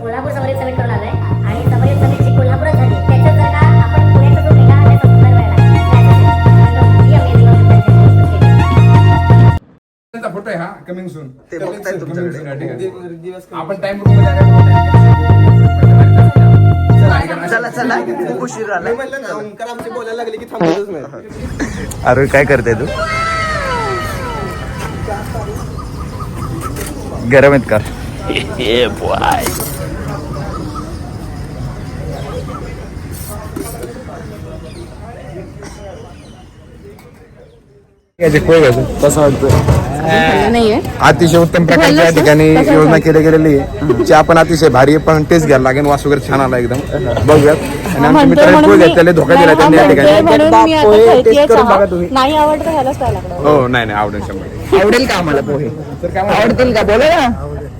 Kolhapur submit करून आलोय आणि सबमिटची कोल्हापूरच झाली. त्याच्यात जर का आपण पुण्याचा जो मेगा आहे त्याचा सुंदर व्हायला फोटो आहे हा कमिंग सून ते बघताय तुमच्याकडे. आपण टाइम रूम मध्ये चला चला खूप उशीर झाला. म्हणलं ना ओंकार आमचे बोलायला लागले की थांबतच नाही. अरे काय करते तू? गरम आहेत का? कसं वाटतं? नाहीये. अतिशय उत्तम प्रकारच्या या ठिकाणी योजना केली गेलेली आहे. चहा पण अतिशय भारी आहे, पण टेस्ट घ्यायला लागेल. वास वगैरे छान आला एकदम. बघूयात. आणि आमच्या मित्रांनी पोहे घेतले, त्याला धोका दिला त्यांनी या ठिकाणी. नाही आवडतं ह्यालाच काय लागलं. हो नाही नाही आवडेल 100%. आवडेल का आम्हाला पोहे? तर काय आवडतील का? बोला ना.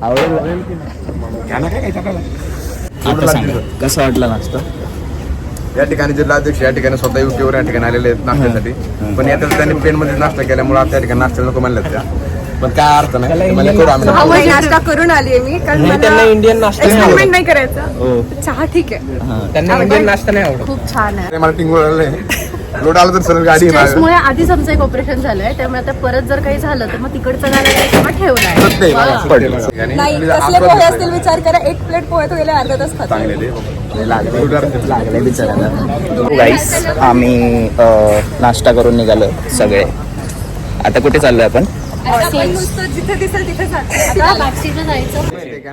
आवडेल. घ्या ना, काय घ्यायचं आपल्याला? आता सांगा, कसा वाटला नाश्ता? या ठिकाणी जिल्हाध्यक्ष या ठिकाणी स्वतः युकेवर या ठिकाणी आलेले आहेत नाश्त्यासाठी. पण यातच त्यांनी पेन मध्ये नाश्ता केल्यामुळे आता या ठिकाणी नाश्त्याला नको म्हणलं त्या. पण काय अर्थ नाही, म्हणजे करू आम्ही. नाश्ता करून आलीये मी, कारण त्यांना इंडियन नाश्ता नाही आवडत. एक्सपेरिमेंट नाही करायचं. चहा ठीक आहे, त्यांना इंडियन नाश्ता नाही आवडत. खूप छान आहे. मला टिंगोळ लोड आलं तर सरळ गाडी स्ट्रेसमुळे आधीच आमचं एक ऑपरेशन झालंय, त्यामुळे आता परत जर काही झालं तर मग तिकडचं गाडी ठेवलाय. नाही, कसले पोहे असतील विचार करा. एक प्लेट पोहे तो गेले अर्धा तास खातो. लागले बिचारायला. गाईस आम्ही नाश्ता करून निघालो सगळे. आता कुठे चाललोय आपण? जिथे दिसेल तिथे आता बॅकस्टेजला जायचं.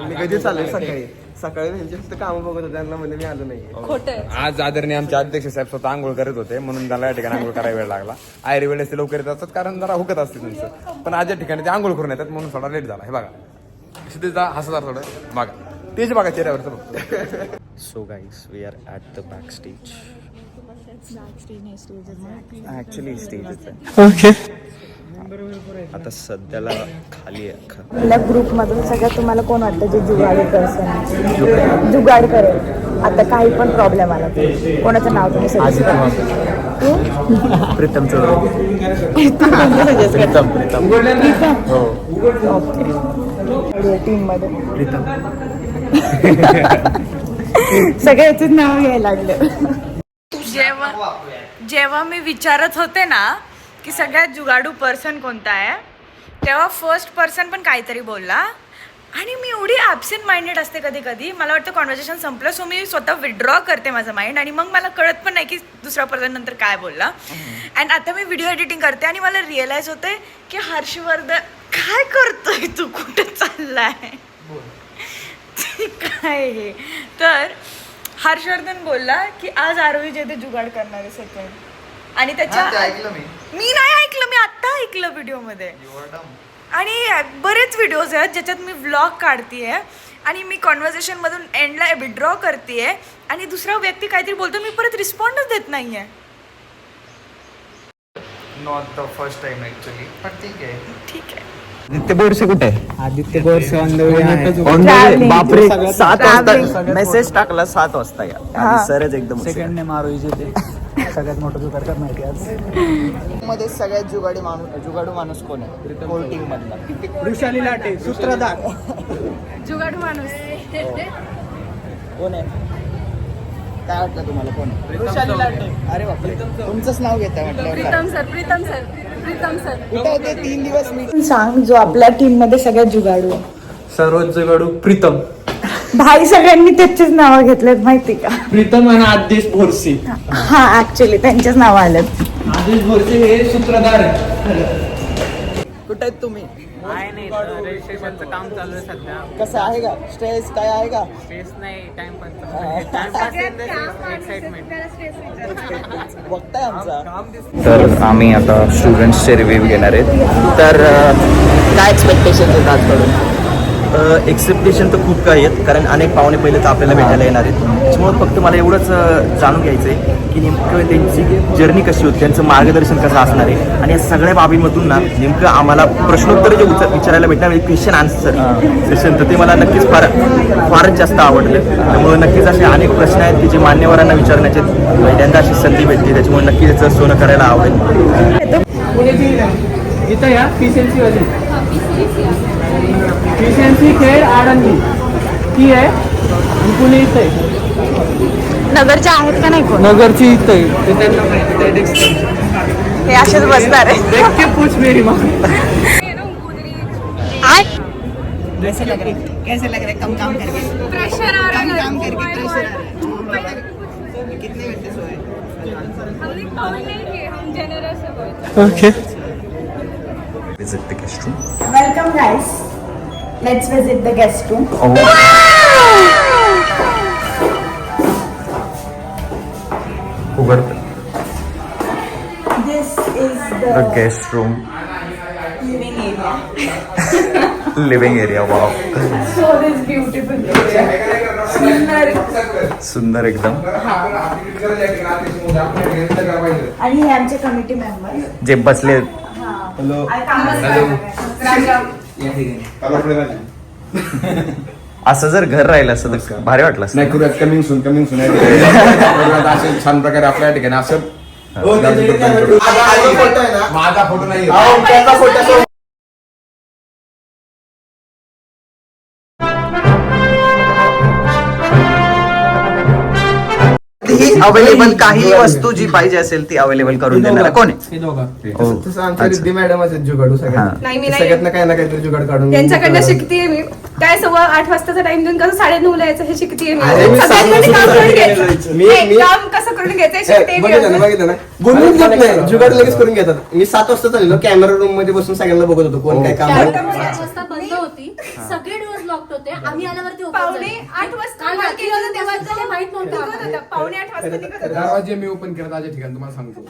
मी कधी चाललोय सकाळी सकाळी त्यांचे फक्त कामं बघत होते, त्यांना म्हणजे मी आलो नाही. खोटं. आज आदरणीय आमचे अध्यक्ष साहेब स्वतः आंघोळ करत होते, म्हणून त्याला या ठिकाणी आंघोळ करायला वेळ लागला. आयरी वेळेस ते लवकर येत असतात, कारण जरा हुकत असते त्यांचं. पण आज या ठिकाणी ते आंघोळ करून येतात, म्हणून थोडा लेट झाला. हे बघा क्षितिजा हसदार थोडं बघा, तेच बघा चेहऱ्यावरचं बघ. So guys we are at the back stage. Actually स्टेजच आहे. ओके. आता सध्याला खाली आहे अख्खा. आपल्या ग्रुपमधून सगळ्यात तुम्हाला कोण वाटतं जे जुगाड पर्सन जुगाड करेल? आता काही पण प्रॉब्लेम आला तर कोणाचं नाव तुम्ही सजेस्ट करा? प्रीतम टीम मध्ये सगळ्याचेच नाव घ्यायला लागले. जेव्हा मी विचारत होते ना की सगळ्यात जुगाडू पर्सन कोणता आहे, तेव्हा फर्स्ट पर्सन पण काहीतरी बोलला. आणि मी एवढी ॲब्सेंट माइंडेड असते कधी कधी, मला वाटतं कॉन्व्हर्सेशन संपलं, सो मी स्वतः विड्रॉ करते माझं माइंड, आणि मग मला कळत पण नाही की दुसरा पर्सन नंतर काय बोलला. अँड आता मी व्हिडिओ एडिटिंग करते आणि मला रिअलाइज होते की हर्षवर्धन काय करतोय तू, कुठं चाललाय, काय हे. तर हर्षवर्धन बोलला की आज आरोही जेथे जुगाड करणार आहे सेकंड, आणि त्याच्या मी नाही ऐकलं, मी आत्ता ऐकलं व्हिडिओमध्ये. आणि बरेच व्हिडिओज आहेत ज्याच्यात मी व्लॉग काढतीये आणि मी कॉन्व्हर्सेशन मधून एंडला विड्रॉ करतेय आणि दुसरा व्यक्ती काहीतरी बोलतो, मी परत रिस्पॉन्डच देत नाहीये. Not the first time actually, पण ठीक आहे. आदित्य बोरसे कुठे आहे? Aditya Borse on the way. बापरे 7 वाजता मेसेज टाकला, 7 वाजता या. सरच एकदम सेकंड ने मारोईचे ते सगळ्यात मोठं जुगाडकार माहिती आज मध्ये सगळ्यात जुगाडू माणूस कोण आहे? टीम मधला वृषाली लाटे सूत्रधार जुगाडू माणूस कोण आहे? काय वाटलं तुम्हाला कोण आहे? वृषाली लाटे. अरे बापरे, तुमचंच नाव घेत आहे म्हटलं. प्रीतम सर कुठे होते 3 दिवस मी? सांग जो आपल्या टीम मध्ये सगळ्यात जुगाडू आहे. सर्वात जुगाडू प्रीतम. भाई सगळ्यांनी त्याचेच नाव घेतलेत माहिती का? प्रीतम आणि आदेश भोरसे. हा ऍक्च्युली त्यांचेच नाव आलेत. आदेश भोरसे हे सूत्रधार आहे. कुठे आहेत तुम्ही? नाही रजिस्ट्रेशनचं काम चालू आहे सध्या. कसं आहे का? स्ट्रेस काय आहे का? स्ट्रेस नाही, टाइमपास एक्साइटमेंट. बघताय आमचा. तर आम्ही आता स्टुडंट्सचे रिव्ह्यू घेणार आहेत. तर काय एक्सपेक्टेशन आहेत आजकडून? एक्सेप्टेशन तर खूप काही आहेत, कारण अनेक पाहुणे पहिले तर आपल्याला भेटायला येणार आहेत. त्याच्यामुळे फक्त मला एवढंच जाणून घ्यायचं आहे की नेमकं त्यांची जर्नी कशी होती, त्यांचं मार्गदर्शन कसं असणार आहे. आणि या सगळ्या बाबीमधून ना नेमकं आम्हाला प्रश्नोत्तर जे विचारायला भेटणार म्हणजे क्वेश्चन आन्सर सेशन, तर ते मला नक्कीच फारच जास्त आवडलं. त्यामुळे नक्कीच असे अनेक प्रश्न आहेत की जे मान्यवरांना विचारण्याचे पहिल्यांदा अशी संधी भेटते, त्याच्यामुळे नक्कीच याचं सोनं करायला आवडेल. इथं या PCNC वाली PCNC खेड आळंदी ही आहे. कुणी इथे नगरच्या आहेत का नाही कोण नगरची इथे ते त्यांना माहिती हे असेच बसणार आहे आहे पूछ मेरी माँ कैसे लग रहा है कम काम करके प्रेशर आ रहा है काम करके प्रेशर आ रहा है कितने घंटे सोए हमने काम नहीं किए हम जनरस है okay visit the guest room. Welcome guys let's visit the guest room उघडतं. This is the the guest room living area living area. Wow, so this beautiful सुंदर सुंदर एकदम. आणि हे आमचे कमिटी मेंबर जे बसले असं जर घर राहिलं असतं तर भारी वाटलं असतं. नाही करूयात कमिंग सून असे छान प्रकारे आपल्या ठिकाणी असं माझा फोटो नाही अवेलेबल काही वस्तू जी पाहिजे असेल ती अवेलेबल करून देणार कोण आहे? तसं आमच्या रिद्धी मॅडम आहेत जुगाडू सगळ्यात नाही मी नाही सगळ्यात काही ना काहीतरी जुगाड काढून त्यांच्याकडनं शिकतीये मी काय 8:15 वाजताचा टाइम देऊन कसं 9:30 ला यायचं हे शिकतीये मी अरे मी सगळ्यांनी काम करून घ्यायचं मी- काम कसं करून घ्यायचं हे शिकते मी बघितलं ना अजून. बघितलं ना बोलून घेत नाही जुगाड लगेच करून घेतात. मी 7 वाजता चाललो कॅमेरा रूम मध्ये बसून सगळ्यांना बघत होतो कोण काय काम करतं. 5 वाजता बंद होती सगळे डोअर्स लॉक्ड होते आम्ही आल्यावरती open पावणे झाले. 8 वाजता काल काल रात्री केलं होतं तेव्हा ते माहित नव्हतं निघत आम्हाला. होतं. पावणे 8 वाजता निघत होतं. दरवाजे मी ओपन केला माझ्या ठिकाणी तुम्हाला सांगतो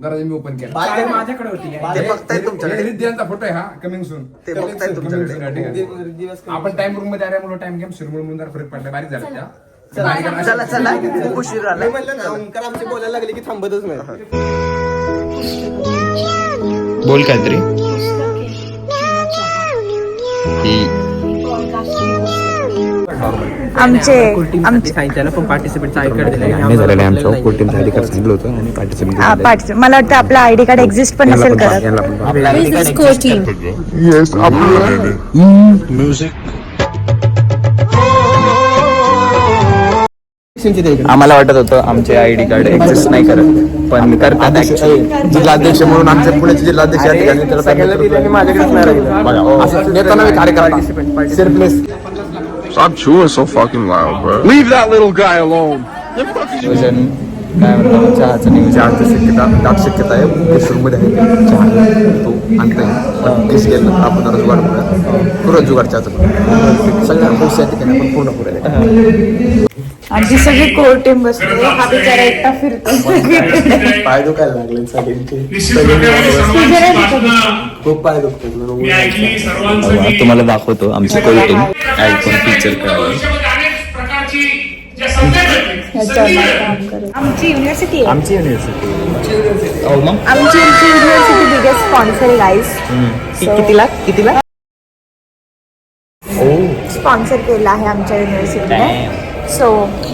दरवाजे मी ओपन केला बाय माझ्याकडे होती ते बघताय तुमच्याकडे. रिद्धियांचा फोटो आहे हा कमिंग सून ते बघताय तुमच्याकडे. दिवस आपण टाइम रूम मध्ये आल्यामुळे टाइम गेम सुरू म्हणून जरा फरक पडला बारीक झाला त्या चला चला खूप उशीर झाला. मी म्हणलं ना ओंकार आमचे बोलायला लागले की थांबतच नाही. बोल काहीतरी. आमचे सांगितलं पण पार्टिसिपेट झालेलं आमचं कोण टीमचा अधिकार सांगितलं होतं आणि पार्टिसिपेंट मला वाटतं आपलं आयडी कार्ड एक्झिस्ट पण नसेल करत आम्हाला वाटत होतं आमचे आयडी कार्ड एक्झिस्ट नाही करत पण करतात actually. जिल्हाध्यक्ष म्हणून आमचे पुण्याचे जिल्हाध्यक्ष या ठिकाणी त्याला सांगितलं माझ्याकडेच नाही राहिलं. बघा, असं नेताना मी कार्यकर्ता selfless Stop chewing so fucking loud, bro. Leave that little guy alone. नियोजन काय म्हणतो चहाचं नियोजन. चहाची शक्यता दाट शक्यता आहे गेस्टरूममध्ये आहे चहा तो आणता येईल पण गेस्ट गेलं आपण जरा जुगाड करूया जुगाड चहाचं सगळ्या गोष्टी या ठिकाणी आपण पूर्ण करूया. आमची सगळी कोर टीम बसते हा बिचारा एकटा फिरतो पाय दुखायला लागले सगळ्यांचे खूप पाय दुखतात. तुम्हाला दाखवतो आमची कोई टीम आयफोन फीचर कळालं. आमची युनिव्हर्सिटी आहे आमची युनिव्हर्सिटी हो मग आमची युनिव्हर्सिटी बिगेस्ट स्पॉन्सर गाईज कितीला स्पॉन्सर केला आहे आमच्या युनिव्हर्सिटीने सो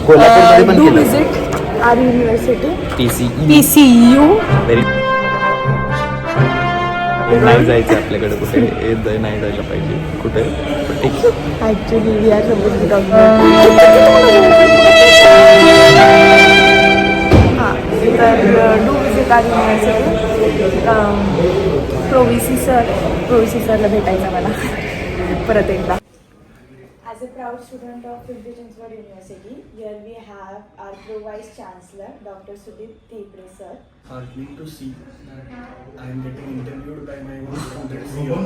कोल्हापूरमध्ये पण डू केलं. Visit our university PCU PCU नाही जायचं आपल्याकडे कुठे नाही जायला पाहिजे कुठे पण ठीक आहे. Actually we are suppose to talk तर do visit our university pro VC सरला भेटायचं मला परत एकदा. As a proud student of Pimpri Chinchwad University, here we have our Pro Vice Chancellor, Dr. Sudip Thepre sir. Heartening to see that I am getting interviewed by my own students here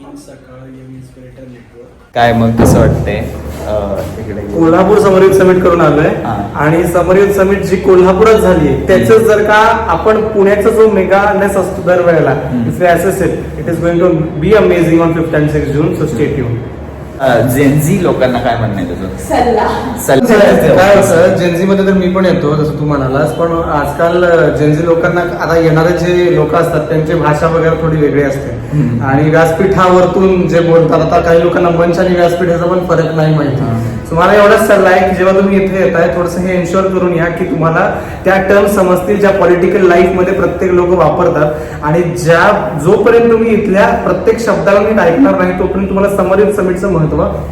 in Sakal Young Inspirator Network. काय मग कसं वाटतंय इकडे Kolhapur समरयुद्ध summit करून आलोय हा. आणि समरयुद्ध summit जी कोल्हापुरात झाली त्याच जर का आपण पुण्याचा जो मेगानेस असतो दरवेळेला if you assess it is going to be amazing on 5th and 6th June, so stay tune. Gen Z लोकांना काय म्हणणं आहे तुझं? काय होतं जेनझी मध्ये तर मी पण येतो जसं तू म्हणालास पण आजकाल जेनझी लोकांना आता येणारे जे लोक असतात त्यांची भाषा वगैरे थोडी वेगळी असते आणि व्यासपीठावरतून जे बोलतात आता काही लोकांना मंच आणि व्यासपीठाचा पण फरक नाही माहिती. तुम्हाला एवढाच सल्ला आहे की जेव्हा तुम्ही इथे येताय थोडंसं हे इन्शुअर करून या की तुम्हाला त्या टर्म समजतील ज्या पॉलिटिकल लाईफ मध्ये प्रत्येक लोक वापरतात आणि जोपर्यंत तुम्ही इथल्या प्रत्येक शब्दाला नीट ऐकणार नाही तोपर्यंत तुम्हाला समरयुद्ध समिटचं महत्व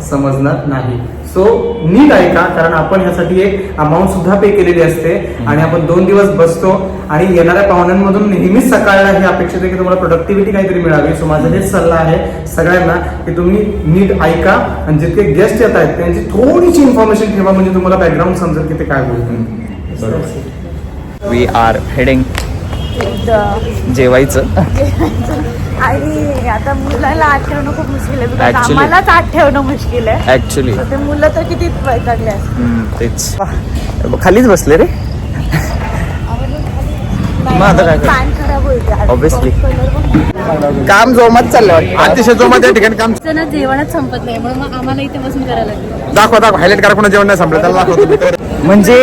समजणार नाही. सो नीट ऐका, कारण आपण ह्यासाठी एक अमाऊंट सुद्धा पे केलेली असते आणि आपण 2 दिवस बसतो आणि येणाऱ्या पाहुण्यांमधून नेहमीच सकाळला ही अपेक्षित आहे की तुम्हाला प्रोडक्टिव्हिटी काहीतरी मिळावी. सो माझा हेच सल्ला आहे सगळ्यांना की तुम्ही नीट ऐका आणि जितके गेस्ट येत आहेत त्यांची थोडीशी इन्फॉर्मेशन ठेवा, म्हणजे तुम्हाला बॅकग्राऊंड समजेल की ते काय बोलतो. वी आर हेडिंग जेवायचं. आणि आता मुलाला आत ठेवणं खूप मुश्किल आहे, because Actually. आम्हालाच आत ठेवणं मुश्किल आहे. ऍक्च्युली तर ते मुलं तर किती वैतागले असतील. तेच खालीच बसले रे. मग आता काय करू? पॅन खराब होईल Obviously. काम जोमात चाललं अतिशय जोमात या ठिकाणी काम. जेवणच संपत नाही म्हणून मग आम्हाला इथे बसून करायला लागेल. दाखवा हायलाइट करा, कोणा जेवण नाही संपलं त्याला दाखवतो मी. म्हणजे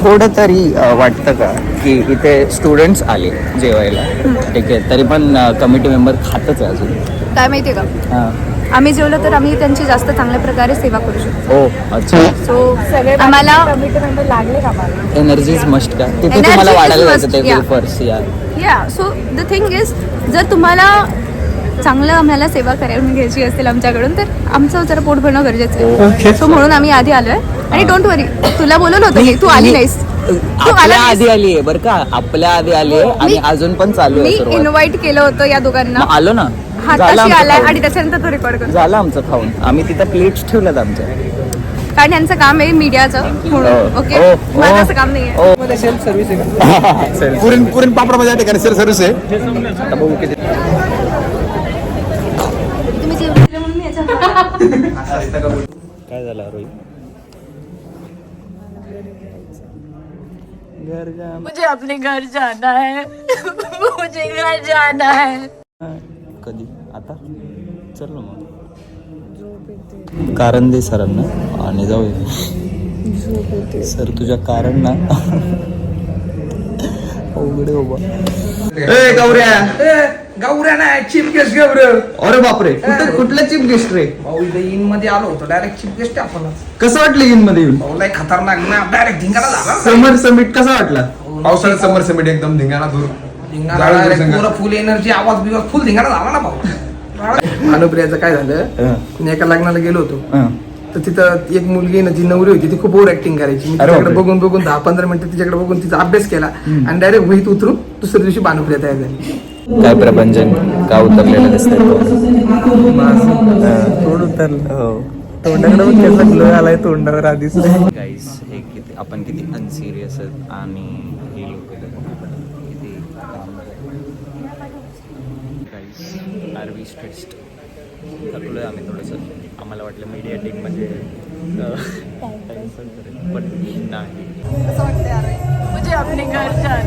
थोडं तरी वाटतं का की इथे स्टुडंट्स आले जेवायला, ठीक आहे, तरी पण कमिटी मेंबर खातच आहे अजून. काय माहितीये का, हां. आम्ही जेवलो तर आम्ही त्यांची जास्त चांगल्या प्रकारे सेवा करू शकतो. ओ अच्छा. सो सगळे आम्हाला कमिटमेंट लागले का मला. एनर्जीज मस्ट का तिथे Energy तुम्हाला is वाढायला must, जायचं ते yeah. वेफर्स यार. या सो द थिंग इज, जर तुम्हाला चांगलं आम्हाला सेवा करायला घ्यायची असेल आमच्याकडून, तर आमचं जरा पोट भरणं गरजेचं आहे. सो म्हणून आम्ही आधी आलोय. आणि डोंट वरी, तुला बोलवलं होतं की तू आली नाहीस. तू आपल्या आला आधी आली आहे बरं का, आपल्या आधी आली आहे आणि अजून पण चालू मी आहे सुरुवात. इन्व्हाइट केलं होतं या दोघांना. मग आलो ना, झालं हाताशी आमचं आलाय खाऊन. आणि त्याच्यानंतर तो रेकॉर्ड करतो. झालं आमचं खाऊन, आम्ही तिथं प्लेट्स ठेवल्यात आमच्या. कारण यांचं काम आहे मीडियाचं म्हणून. ओके, माझं असं काम नाही आहे. सेल्फ सर्व्हिस आहे. पुरीन पापड माझ्या ठिकाणी सेल्फ सर्व्हिस आहे. आता बघू किती. काय झालं रोहित? मुझे अपने घर जाना है. मुझे घर जाना है. कधी? आता चल ना मग. कारण दे सरांना आणि जाऊया. सर तुझ्या कारण ना अवघडे बाबा. गौऱ्या नाही, चीफ गेस्ट गौऱ्या. अरे बापरे, कुठलं चीफ गेस्ट रे? इन मध्ये आलो होतो, डायरेक्ट चीफ गेस्ट आपण. कसं वाटलं इन मध्ये येऊन? लय खतरनाक ना, डायरेक्ट धिंगाणा झाला. समर समिट कसा वाटला? पावसाळ्यात समर समिट एकदम धिंगाणा दूर. धिंगाणा फुल एनर्जी, आवाज बिवाज फुल धिंगाणा झाला ना भाऊ. भानुप्रियाचं काय झालं, मी एका लग्नाला गेलो होतो, तर तिथं एक मुलगी ना, जी नवरी होती, ती खूप ओव्हर ऍक्टिंग करायची. मी तिच्याकडे बघून 10-15 मिनिटं तिच्याकडे बघून तिचा अभ्यास केला आणि डायरेक्ट वहीत उतरून दुसऱ्या दिवशी भानुप्रिया तयार झाली. काय प्रपंचन का उतरलेलं दिसतंय? तोंड उतरलं, तोंडाकडे पण त्याचा ग्लो आलाय तोंडावर आधीच. गाईस, हे किती आपण किती अनसिरियस आहेत आणि हे लोक किती गाईस. R we stressed? थकलोय आम्ही थोडंसं. आम्हाला वाटलं मीडिया टीम म्हणजे पण नाही. मुझे अपने घर जाना